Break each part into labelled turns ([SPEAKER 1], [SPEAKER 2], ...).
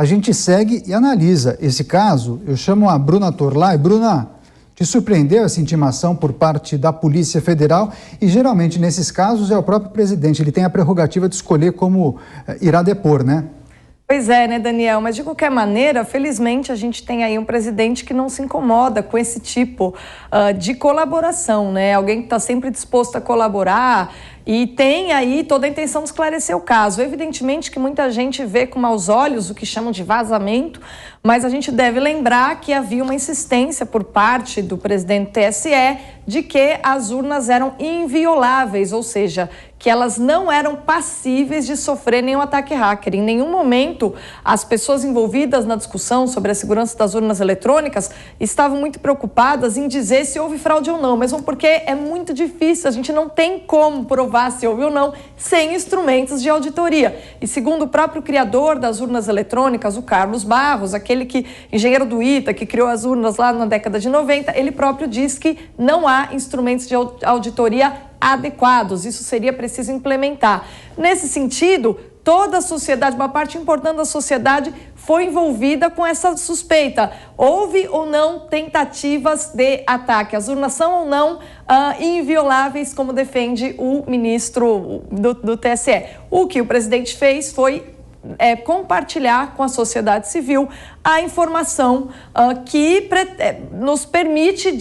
[SPEAKER 1] a gente segue e analisa esse caso. Eu chamo a Bruna Torlai. Bruna, te surpreendeu essa intimação por parte da Polícia Federal? E geralmente nesses casos é o próprio presidente, ele tem a prerrogativa de escolher como irá depor, né?
[SPEAKER 2] Pois é, né, Daniel? Mas de qualquer maneira, felizmente a gente tem aí um presidente que não se incomoda com esse tipo de colaboração, né? Alguém que está sempre disposto a colaborar e tem aí toda a intenção de esclarecer o caso. Evidentemente que muita gente vê com maus olhos o que chamam de vazamento, mas a gente deve lembrar que havia uma insistência por parte do presidente do TSE de que as urnas eram invioláveis, ou seja, que elas não eram passíveis de sofrer nenhum ataque hacker. Em nenhum momento as pessoas envolvidas na discussão sobre a segurança das urnas eletrônicas estavam muito preocupadas em dizer se houve fraude ou não, mesmo porque é muito difícil, a gente não tem como provar se houve ou não sem instrumentos de auditoria. E segundo o próprio criador das urnas eletrônicas, o Carlos Barros, aquele engenheiro do ITA, que criou as urnas lá na década de 90, ele próprio diz que não há instrumentos de auditoria adequados. Isso seria preciso implementar. Nesse sentido, toda a sociedade, uma parte importante da sociedade foi envolvida com essa suspeita. Houve ou não tentativas de ataque? As urnas são ou não invioláveis, como defende o ministro do TSE? O que o presidente fez foi compartilhar com a sociedade civil a informação que nos permite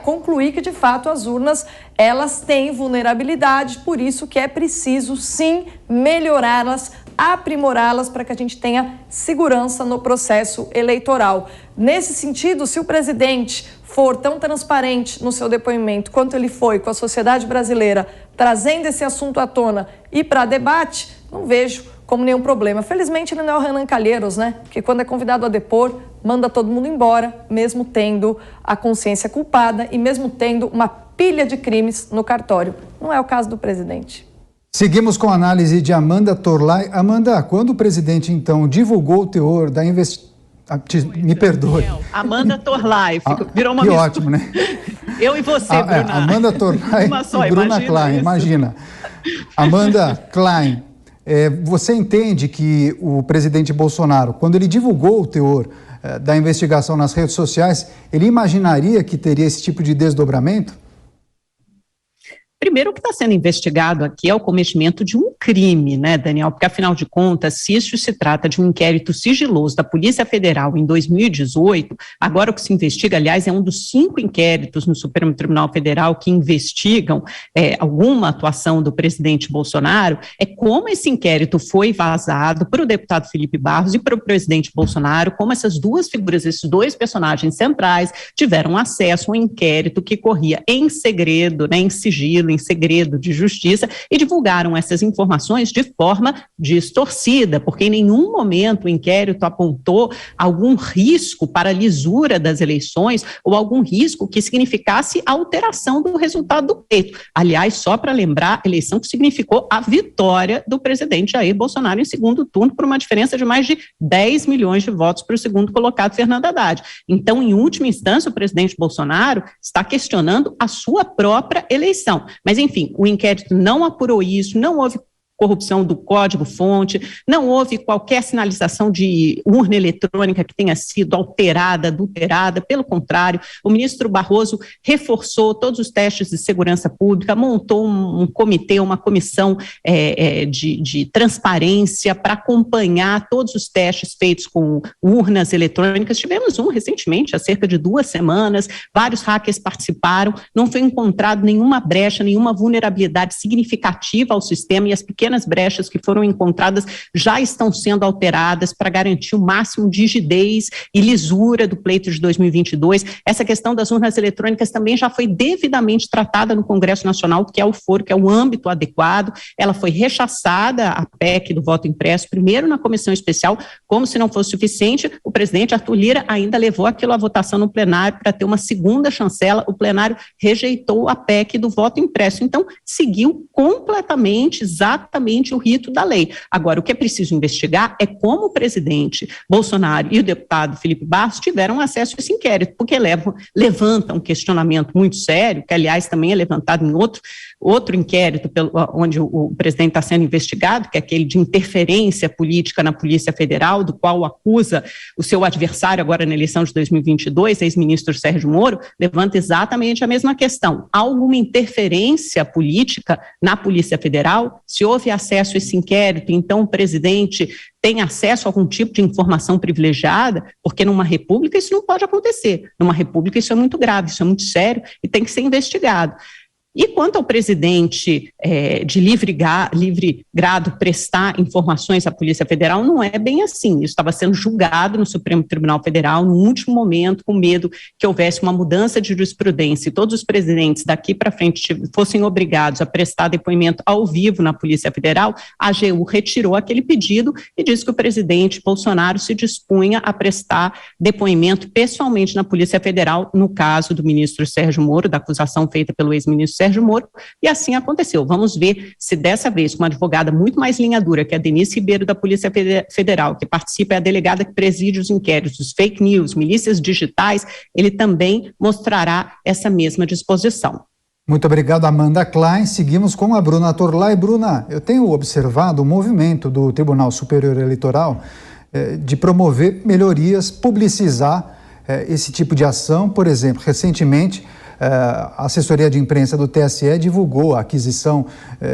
[SPEAKER 2] concluir que de fato as urnas elas têm vulnerabilidade, por isso que é preciso sim melhorá-las, aprimorá-las para que a gente tenha segurança no processo eleitoral. Nesse sentido, se o presidente for tão transparente no seu depoimento quanto ele foi com a sociedade brasileira, trazendo esse assunto à tona e para debate, não vejo como nenhum problema. Felizmente ele não é o Renan Calheiros, né? Que quando é convidado a depor, manda todo mundo embora, mesmo tendo a consciência culpada e mesmo tendo uma pilha de crimes no cartório. Não é o caso do presidente.
[SPEAKER 1] Seguimos com a análise de Amanda Torlai. Amanda, quando o presidente, então, divulgou o teor da investigação... Me perdoe.
[SPEAKER 3] Amanda Torlai, virou uma
[SPEAKER 1] que ótimo, né?
[SPEAKER 3] Eu e você, Bruna.
[SPEAKER 1] Amanda Torlai e Bruna Klein, imagina. Amanda Klein, você entende que o presidente Bolsonaro, quando ele divulgou o teor da investigação nas redes sociais, ele imaginaria que teria esse tipo de desdobramento?
[SPEAKER 3] Primeiro, o que está sendo investigado aqui é o cometimento de um crime, né, Daniel? Porque, afinal de contas, se isso se trata de um inquérito sigiloso da Polícia Federal em 2018, agora o que se investiga, aliás, é um dos 5 inquéritos no Supremo Tribunal Federal que investigam alguma atuação do presidente Bolsonaro, é como esse inquérito foi vazado para o deputado Felipe Barros e para o presidente Bolsonaro, como essas duas figuras, esses dois personagens centrais, tiveram acesso a um inquérito que corria em segredo, né, em sigilo, em segredo de justiça, e divulgaram essas informações de forma distorcida, porque em nenhum momento o inquérito apontou algum risco para a lisura das eleições ou algum risco que significasse alteração do resultado do pleito. Aliás, só para lembrar, a eleição que significou a vitória do presidente Jair Bolsonaro em segundo turno por uma diferença de mais de 10 milhões de votos para o segundo colocado, Fernando Haddad. Então, em última instância, o presidente Bolsonaro está questionando a sua própria eleição. Mas, enfim, o inquérito não apurou isso, não houve corrupção do código-fonte, não houve qualquer sinalização de urna eletrônica que tenha sido alterada, adulterada, pelo contrário, o ministro Barroso reforçou todos os testes de segurança pública, montou um comitê, uma comissão de transparência para acompanhar todos os testes feitos com urnas eletrônicas. Tivemos um recentemente, há cerca de 2 semanas, vários hackers participaram, não foi encontrado nenhuma brecha, nenhuma vulnerabilidade significativa ao sistema, e as pequenas brechas que foram encontradas já estão sendo alteradas para garantir o máximo de rigidez e lisura do pleito de 2022. Essa questão das urnas eletrônicas também já foi devidamente tratada no Congresso Nacional, que é o foro, que é o âmbito adequado. Ela foi rechaçada, a PEC do voto impresso, primeiro na comissão especial, como se não fosse suficiente, o presidente Arthur Lira ainda levou aquilo à votação no plenário para ter uma segunda chancela, o plenário rejeitou a PEC do voto impresso. Então, seguiu completamente, exatamente o rito da lei. Agora, o que é preciso investigar é como o presidente Bolsonaro e o deputado Felipe Barros tiveram acesso a esse inquérito, porque levanta um questionamento muito sério, que aliás também é levantado em outro outro inquérito onde o presidente está sendo investigado, que é aquele de interferência política na Polícia Federal, do qual acusa o seu adversário agora na eleição de 2022, ex-ministro Sérgio Moro, levanta exatamente a mesma questão. Há alguma interferência política na Polícia Federal? Se houve acesso a esse inquérito, então o presidente tem acesso a algum tipo de informação privilegiada? Porque numa república isso não pode acontecer. Numa república isso é muito grave, isso é muito sério e tem que ser investigado. E quanto ao presidente de livre grado prestar informações à Polícia Federal, não é bem assim. Isso estava sendo julgado no Supremo Tribunal Federal no último momento, com medo que houvesse uma mudança de jurisprudência e todos os presidentes daqui para frente fossem obrigados a prestar depoimento ao vivo na Polícia Federal. A AGU retirou aquele pedido e disse que o presidente Bolsonaro se dispunha a prestar depoimento pessoalmente na Polícia Federal, no caso do ministro Sérgio Moro, da acusação feita pelo ex-ministro Sérgio Moro, e assim aconteceu. Vamos ver se dessa vez, com uma advogada muito mais linha dura, que é a Denise Ribeiro, da Polícia Federal, que participa, é a delegada que preside os inquéritos, fake news, milícias digitais, ele também mostrará essa mesma disposição.
[SPEAKER 1] Muito obrigado, Amanda Klein. Seguimos com a Bruna Torlai. Bruna, eu tenho observado o movimento do Tribunal Superior Eleitoral de promover melhorias, publicizar esse tipo de ação. Por exemplo, recentemente, a assessoria de imprensa do TSE divulgou a aquisição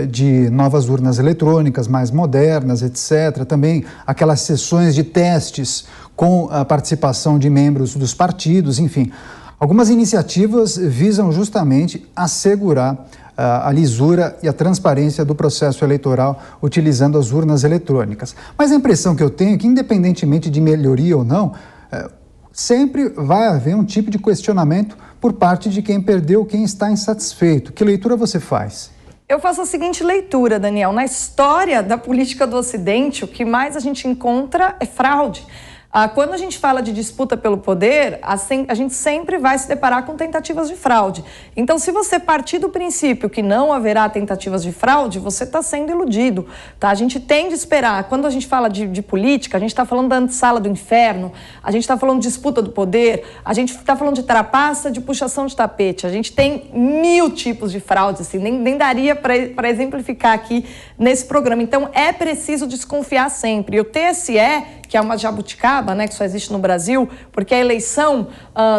[SPEAKER 1] de novas urnas eletrônicas mais modernas, etc. Também aquelas sessões de testes com a participação de membros dos partidos, enfim. Algumas iniciativas visam justamente assegurar a lisura e a transparência do processo eleitoral utilizando as urnas eletrônicas. Mas a impressão que eu tenho é que, independentemente de melhoria ou não, sempre vai haver um tipo de questionamento por parte de quem perdeu, quem está insatisfeito. Que leitura você faz?
[SPEAKER 2] Eu faço a seguinte leitura, Daniel. Na história da política do Ocidente, o que mais a gente encontra é fraude. Quando a gente fala de disputa pelo poder, a gente sempre vai se deparar com tentativas de fraude. Então, se você partir do princípio que não haverá tentativas de fraude, você está sendo iludido, tá? A gente tem de esperar. Quando a gente fala de política, a gente está falando da antessala do inferno, a gente está falando de disputa do poder, a gente está falando de trapaça, de puxação de tapete. A gente tem 1000 tipos de fraude, assim, nem daria para exemplificar aqui nesse programa. Então, é preciso desconfiar sempre. E o TSE, que é uma jabuticaba, né, que só existe no Brasil, porque a eleição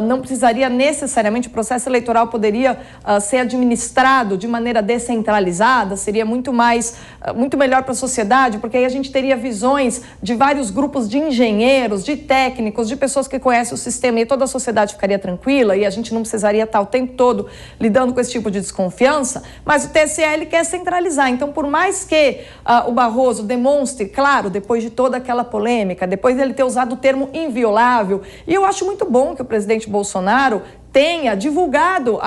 [SPEAKER 2] não precisaria necessariamente, o processo eleitoral poderia ser administrado de maneira descentralizada, seria muito melhor para a sociedade, porque aí a gente teria visões de vários grupos de engenheiros, de técnicos, de pessoas que conhecem o sistema, e toda a sociedade ficaria tranquila e a gente não precisaria estar o tempo todo lidando com esse tipo de desconfiança. Mas o TSE, ele quer centralizar. Então, por mais que o Barroso demonstre, claro, depois de toda aquela polêmica, depois dele ter usado o termo inviolável, e eu acho muito bom que o presidente Bolsonaro tenha divulgado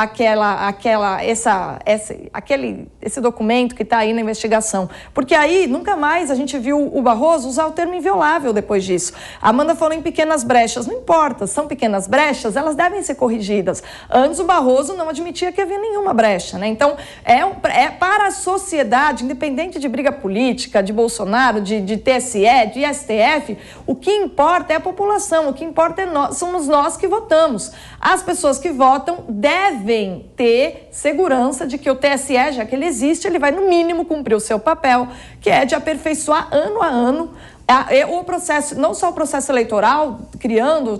[SPEAKER 2] esse documento que está aí na investigação. Porque aí nunca mais a gente viu o Barroso usar o termo inviolável depois disso. A Amanda falou em pequenas brechas. Não importa, são pequenas brechas, elas devem ser corrigidas. Antes o Barroso não admitia que havia nenhuma brecha, né? Então, é para a sociedade, independente de briga política, de Bolsonaro, de TSE, de STF, o que importa é a população, o que importa somos nós que votamos. As pessoas que votam devem ter segurança de que o TSE, já que ele existe, ele vai no mínimo cumprir o seu papel, que é de aperfeiçoar ano a ano o processo, não só o processo eleitoral,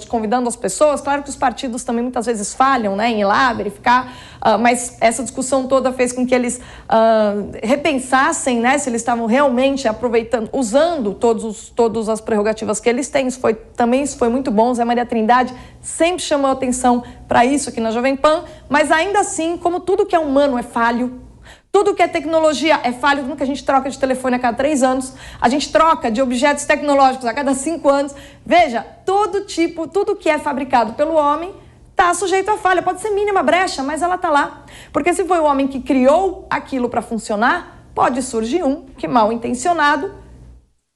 [SPEAKER 2] convidando as pessoas. Claro que os partidos também muitas vezes falham, né, em ir lá verificar, mas essa discussão toda fez com que eles repensassem, né, se eles estavam realmente aproveitando, usando todas as prerrogativas que eles têm. Isso foi muito bom. Zé Maria Trindade sempre chamou atenção para isso aqui na Jovem Pan, mas ainda assim, como tudo que é humano é falho, tudo que é tecnologia é falho, tudo que a gente troca de telefone a cada 3 anos, a gente troca de objetos tecnológicos a cada 5 anos. Veja, tudo que é fabricado pelo homem está sujeito a falha. Pode ser mínima brecha, mas ela está lá. Porque se foi o homem que criou aquilo para funcionar, pode surgir um que, mal intencionado,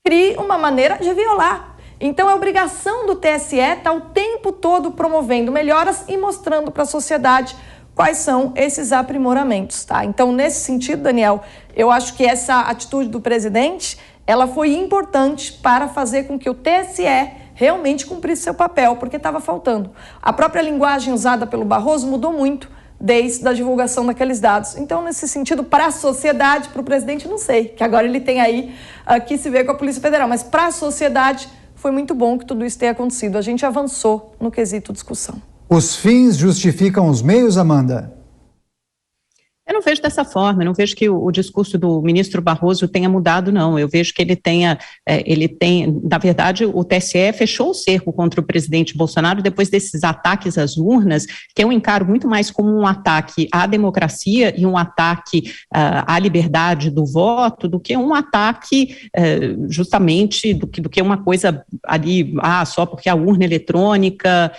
[SPEAKER 2] crie uma maneira de violar. Então, é obrigação do TSE estar o tempo todo promovendo melhoras e mostrando para a sociedade quais são esses aprimoramentos, tá? Então, nesse sentido, Daniel, eu acho que essa atitude do presidente, ela foi importante para fazer com que o TSE realmente cumprisse seu papel, porque estava faltando. A própria linguagem usada pelo Barroso mudou muito. desde a divulgação daqueles dados. Então, nesse sentido, para a sociedade, para o presidente, não sei, que agora ele tem aí que se ver com a Polícia Federal, mas para a sociedade foi muito bom que tudo isso tenha acontecido. A gente avançou no quesito discussão.
[SPEAKER 1] Os fins justificam os meios, Amanda?
[SPEAKER 3] Eu não vejo dessa forma, eu não vejo que o discurso do ministro Barroso tenha mudado, não. Eu vejo que ele tem, na verdade, o TSE fechou o cerco contra o presidente Bolsonaro depois desses ataques às urnas, que eu encaro muito mais como um ataque à democracia e um ataque à liberdade do voto, do que um ataque justamente do que uma coisa ali, só porque a urna eletrônica,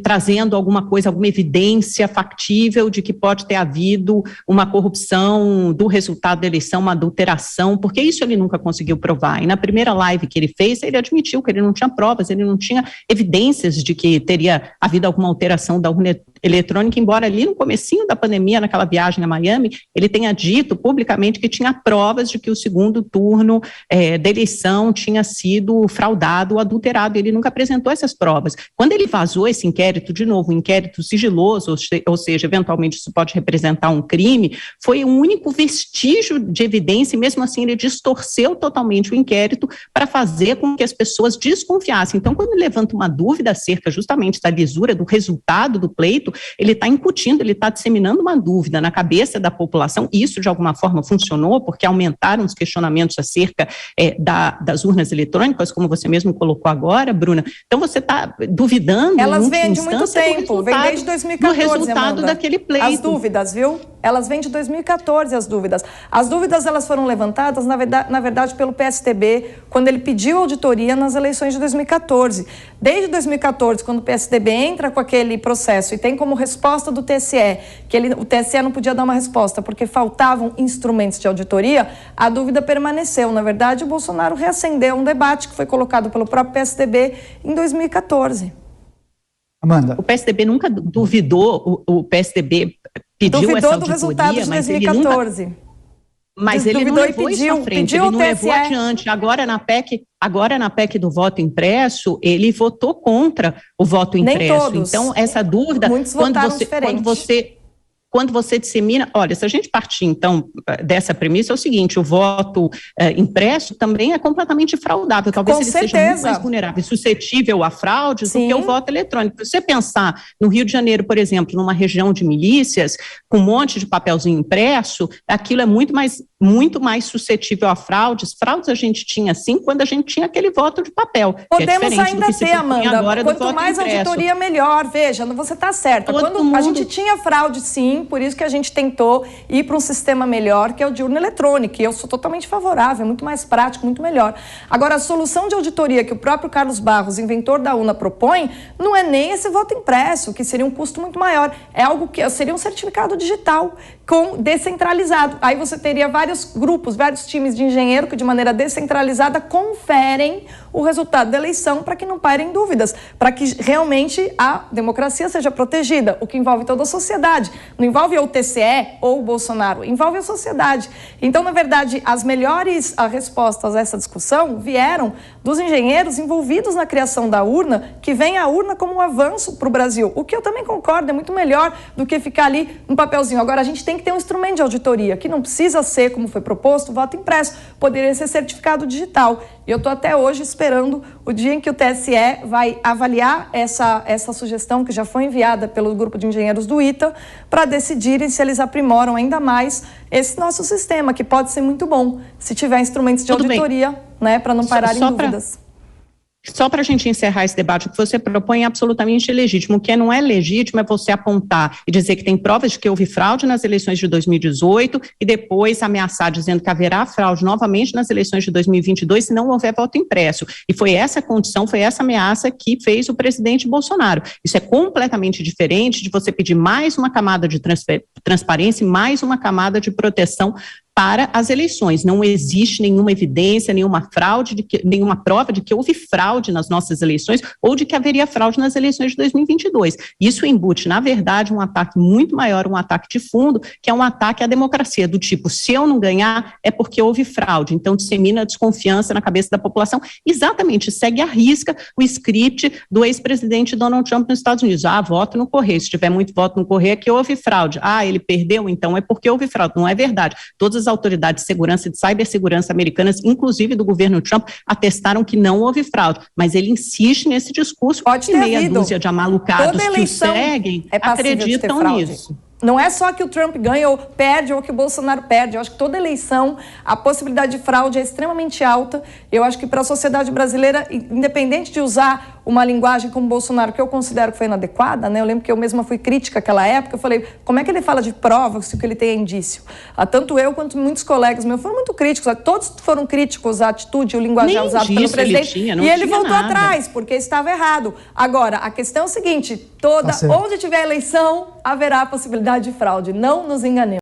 [SPEAKER 3] trazendo alguma coisa, alguma evidência factível de que pode ter havido uma corrupção do resultado da eleição, uma adulteração, porque isso ele nunca conseguiu provar. E na primeira live que ele fez, ele admitiu que ele não tinha provas, ele não tinha evidências de que teria havido alguma alteração da urna eletrônica, embora ali no comecinho da pandemia, naquela viagem a Miami, ele tenha dito publicamente que tinha provas de que o segundo turno da eleição tinha sido fraudado ou adulterado, ele nunca apresentou essas provas. Quando ele vazou esse inquérito, de novo, um inquérito sigiloso, ou seja, eventualmente isso pode representar um crime, foi o único vestígio de evidência e mesmo assim ele distorceu totalmente o inquérito para fazer com que as pessoas desconfiassem. Então, quando ele levanta uma dúvida acerca justamente da lisura, do resultado do pleito, ele está incutindo, ele está disseminando uma dúvida na cabeça da população. Isso, de alguma forma, funcionou, porque aumentaram os questionamentos acerca das urnas eletrônicas, como você mesmo colocou agora, Bruna. Então, você está duvidando.
[SPEAKER 2] Elas vêm de muito tempo, vem desde 2014,
[SPEAKER 3] do resultado
[SPEAKER 2] Amanda,
[SPEAKER 3] daquele pleito.
[SPEAKER 2] As dúvidas, viu? Elas vêm de 2014, as dúvidas. As dúvidas, elas foram levantadas, na verdade, pelo PSDB, quando ele pediu auditoria nas eleições de 2014. Desde 2014, quando o PSDB entra com aquele processo e tem como resposta do TSE, que o TSE não podia dar uma resposta porque faltavam instrumentos de auditoria, a dúvida permaneceu. Na verdade, o Bolsonaro reacendeu um debate que foi colocado pelo próprio PSDB em 2014.
[SPEAKER 1] Amanda.
[SPEAKER 3] O PSDB nunca duvidou, o PSDB pediu
[SPEAKER 2] duvidou
[SPEAKER 3] essa auditoria,
[SPEAKER 2] do resultado de 2014.
[SPEAKER 3] Mas ele não levou isso à frente, ele não levou adiante. Agora na PEC do voto impresso, ele votou contra o voto impresso.
[SPEAKER 2] Nem todos.
[SPEAKER 3] Então, essa dúvida,
[SPEAKER 2] muitos votaram diferente.
[SPEAKER 3] Quando você dissemina, olha, se a gente partir, então, dessa premissa, é o seguinte, o voto impresso também é completamente fraudável, talvez ele seja muito mais vulnerável e suscetível a fraudes do que o voto eletrônico. Se você pensar no Rio de Janeiro, por exemplo, numa região de milícias, com um monte de papelzinho impresso, aquilo é muito mais suscetível a fraudes. Fraudes a gente tinha, sim, quando a gente tinha aquele voto de papel.
[SPEAKER 2] Podemos ainda ter, Amanda, quanto mais auditoria, melhor. Veja, você está certa. Quando a gente tinha fraude, sim, por isso que a gente tentou ir para um sistema melhor, que é o de urna eletrônica, e eu sou totalmente favorável, é muito mais prático, muito melhor. Agora, a solução de auditoria que o próprio Carlos Barros, inventor da urna, propõe, não é nem esse voto impresso, que seria um custo muito maior, é algo que seria um certificado digital, descentralizado. Aí você teria vários grupos, vários times de engenheiro que de maneira descentralizada conferem o resultado da eleição para que não pairem dúvidas, para que realmente a democracia seja protegida, o que envolve toda a sociedade. Não envolve o TSE ou o Bolsonaro, envolve a sociedade. Então, na verdade, as melhores respostas a essa discussão vieram dos engenheiros envolvidos na criação da urna, que vem a urna como um avanço para o Brasil, o que eu também concordo, é muito melhor do que ficar ali no papelzinho. Agora, a gente tem que ter um instrumento de auditoria, que não precisa ser, como foi proposto, voto impresso, poderia ser certificado digital. E eu estou até hoje esperando o dia em que o TSE vai avaliar essa sugestão que já foi enviada pelo grupo de engenheiros do ITA para decidirem se eles aprimoram ainda mais esse nosso sistema, que pode ser muito bom, se tiver instrumentos de auditoria, né, para não pararem dúvidas.
[SPEAKER 3] Só para a gente encerrar esse debate, o que você propõe é absolutamente legítimo. O que não é legítimo é você apontar e dizer que tem provas de que houve fraude nas eleições de 2018 e depois ameaçar dizendo que haverá fraude novamente nas eleições de 2022 se não houver voto impresso. E foi essa condição, foi essa ameaça que fez o presidente Bolsonaro. Isso é completamente diferente de você pedir mais uma camada de transparência e mais uma camada de proteção para as eleições. Não existe nenhuma evidência, nenhuma prova de que houve fraude nas nossas eleições ou de que haveria fraude nas eleições de 2022. Isso embute, na verdade, um ataque muito maior, um ataque de fundo, que é um ataque à democracia, do tipo, se eu não ganhar, é porque houve fraude. Então, dissemina a desconfiança na cabeça da população. Exatamente, segue à risca o script do ex-presidente Donald Trump nos Estados Unidos. Voto no correio. Se tiver muito voto no correio, é que houve fraude. Ele perdeu, então é porque houve fraude. Não é verdade. Todas as autoridades de segurança e de cibersegurança americanas, inclusive do governo Trump, atestaram que não houve fraude, mas ele insiste nesse discurso e meia dúzia de amalucados que o seguem acreditam nisso.
[SPEAKER 2] Não é só que o Trump ganha ou perde ou que o Bolsonaro perde. Eu acho que toda eleição, a possibilidade de fraude é extremamente alta. Eu acho que para a sociedade brasileira, independente de usar uma linguagem como Bolsonaro, que eu considero que foi inadequada, né? Eu lembro que eu mesma fui crítica naquela época. Eu falei, como é que ele fala de prova se o que ele tem é indício? Tanto eu quanto muitos colegas meus foram muito críticos. Todos foram críticos à atitude, o linguajar usado pelo presidente. E ele voltou atrás, porque estava errado. Agora, a questão é o seguinte, onde tiver eleição, haverá a possibilidade de fraude. Não nos enganemos.